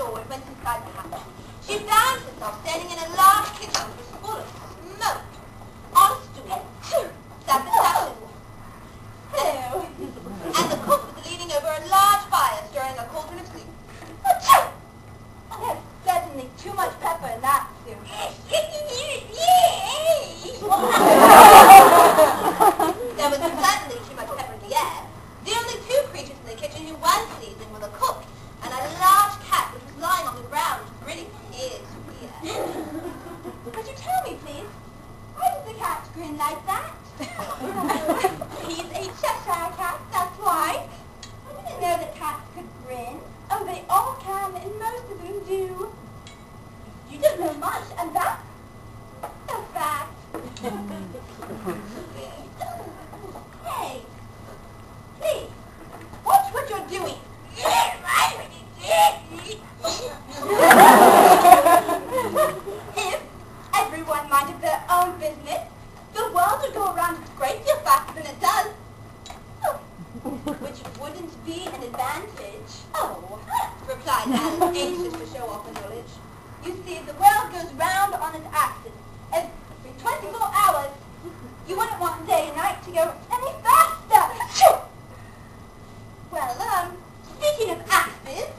door and went inside the house. She found herself standing in a large kitchen which was full of smoke. On a stool sat the captain. Hello. And the cook was leaning over a large fire stirring a cauldron of soup. There's certainly too much pepper in that soup. There was certainly too much pepper in the air. The only two creatures in the kitchen who weren't sneezing were the cook and a large cat which was lying on the ground, grinning ear to ear. Could you tell me, please, why does the cat grin like that? He's a Cheshire cat, that's why. I didn't know that cats could grin. Oh, they all can, and most of them do. You don't know much, and that's a fact. Hey, please, watch what you're doing. If everyone minded their own business, the world would go around a great deal faster than it does. Which wouldn't be an advantage. Oh, replied Alice, anxious to show off her knowledge. You see, the world goes round on its axis every 24 hours. You wouldn't want day and night to go any faster. Well, speaking of axes,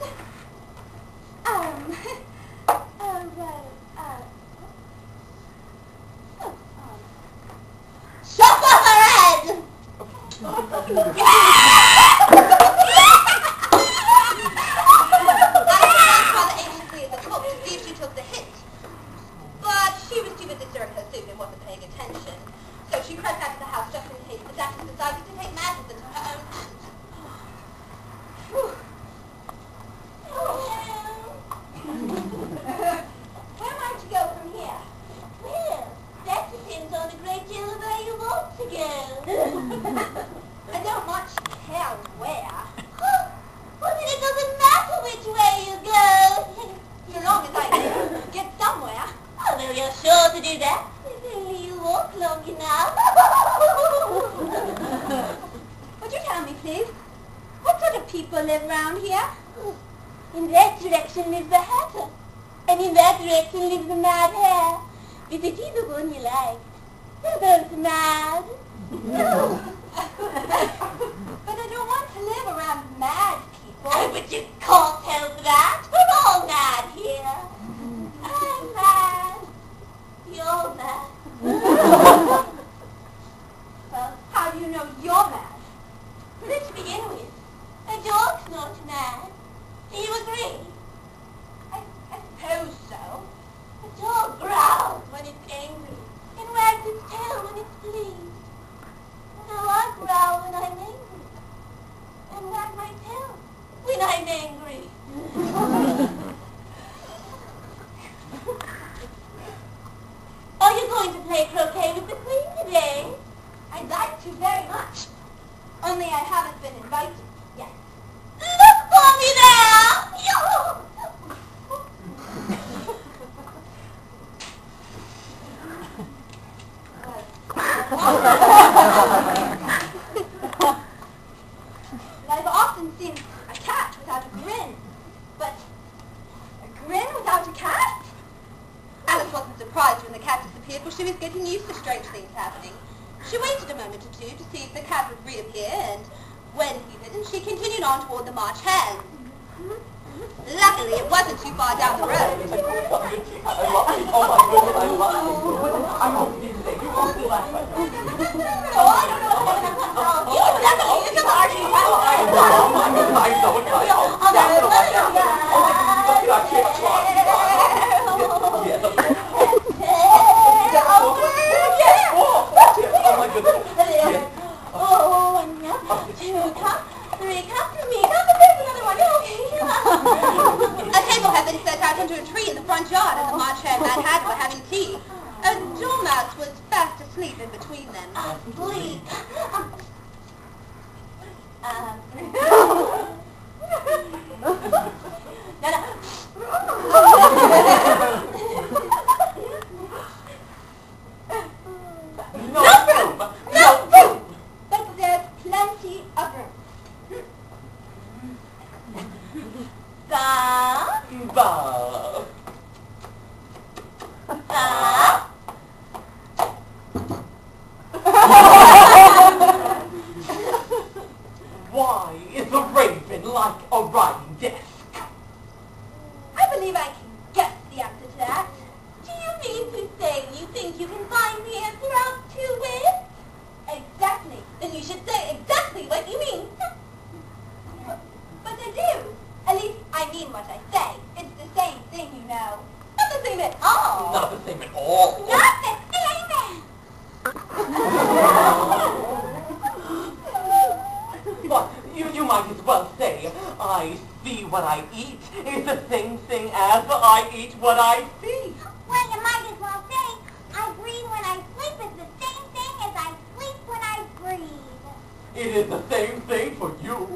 chop off her head! But she was too busy stirring her soup and wasn't paying attention. So she crept out of the house just in case the Duchess decided to take matters into her own hands. Where am I to go from here? Well, that depends on a great deal of where you want to go. I don't much care where. Well, then it doesn't matter which way you go. So long as I get somewhere. Oh, well, you're sure to do that. If only you walk long enough. Would you tell me, please, what sort of people live round here? In that direction lives the Hatter, and in that direction lives the Mad Hare. Visit either one you like. They're both mad. But I don't want to live around mad people. Oh, but you can't help that. We're all mad here. I'm mad. You're mad. Well, how do you know you're mad? Let's begin with, a dog's not mad. Do you agree? I suppose so. A dog growls when it's angry and wags its tail when it's pleased. Now I growl when I'm angry and wag my tail when I'm angry. Are you going to play croquet with the Queen today? I'd like to very much. Only I haven't been invited yet. Look for me now! I've often seen a cat without a grin, but a grin without a cat? Alice wasn't surprised when the cat disappeared, for she was getting used to strange things happening. She waited a moment or two to see if the cat would reappear, and when he didn't, she continued on toward the March Hare. Luckily, it wasn't too far down the A table had been set out under a tree in the front yard, and the March Hare and Mad Hatter were having tea. A dormouse was fast asleep in between them. Sleep. No room! But there's plenty of room. Ba, Bah. Why is a raven like a writing desk? I believe I can guess the answer to that. Do you mean to say you think you can find the answer out 2 ways? Exactly. Then you should say exactly what you mean. But I do. At least I mean what I say. It's the same thing, you know. Not the same at all. Not the same at all. Not the same at But you might as well say, I see what I eat is the same thing as I eat what I see. Well, you might as well say, I breathe when I sleep is the same thing as I sleep when I breathe. It is the same thing for you.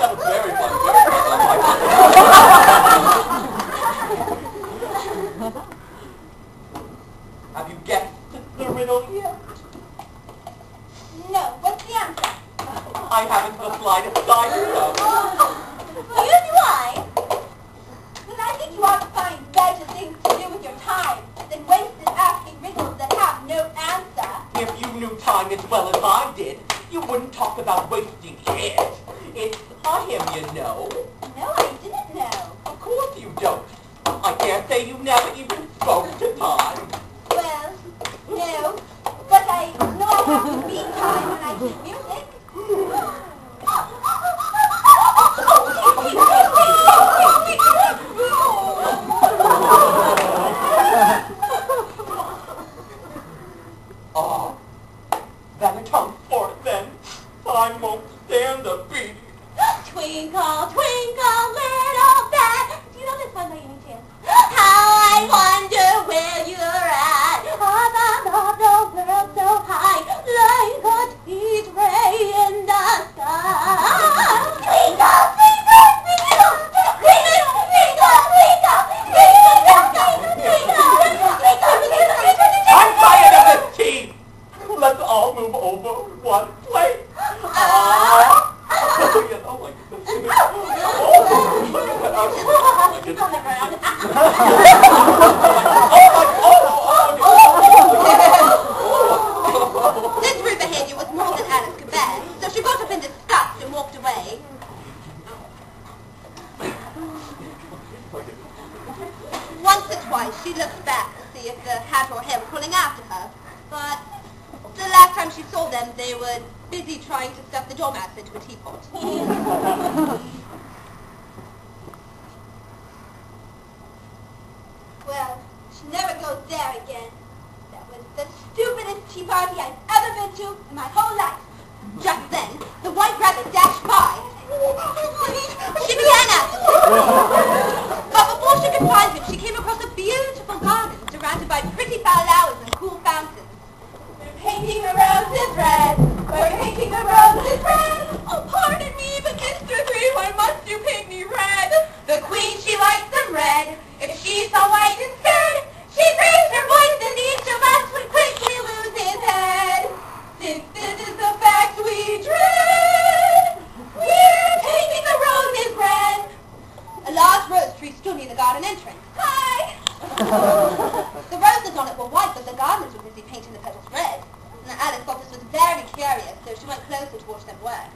That was very funny, very funny. Have you guessed the riddle yet? No, what's the answer? I haven't the slightest idea. Well, you do I. Then I think you ought to find better things to do with your time than waste it asking riddles that have no answer. If you knew time as well as I did, you wouldn't talk about wasting it. It's him, you know. No, I didn't know. Of course you don't. I dare say you never even spoke to time. Well, no, but I know I have to beat time when I keep music. Oh, then it comes forth then. I won't stand the beating. Twinkle, twinkle, little star. Do you know this one by any chance? How I wonder where you're at. Above the world so high, like a sweet ray in the sky. Twinkle, twinkle, twinkle, twinkle, twinkle, twinkle, twinkle. I'm tired of this team. Let's all move over one place. You know, like this. It's on the ground. This rude behavior was more than Alice could bear, so she got up in disgust and walked away. Once or twice she looked back to see if the hat or hair were pulling after her, but the last time she saw them they were busy trying to stuff the doormats into a teapot. Well, she never goes there again. That was the stupidest tea party I've ever been to in my whole life. Just then, the white rabbit dashed by. She began after him. But before she could find him, she came across a beautiful garden surrounded by pretty flowers and cool fountains. We're painting the roses red. We're painting the roses red. Oh, pardon me, but Mr. Three, why must you paint me red? The queen, she likes them red. If she saw white instead, she'd raise her voice and each of us would quickly lose his head. Since this is the fact we dread, we're painting the roses red. A large rose tree stood near the garden entrance. Hi! The roses on it were white, but the gardeners were busy painting the petals red. Now Alice thought this was very curious, so she went closer to watch them work.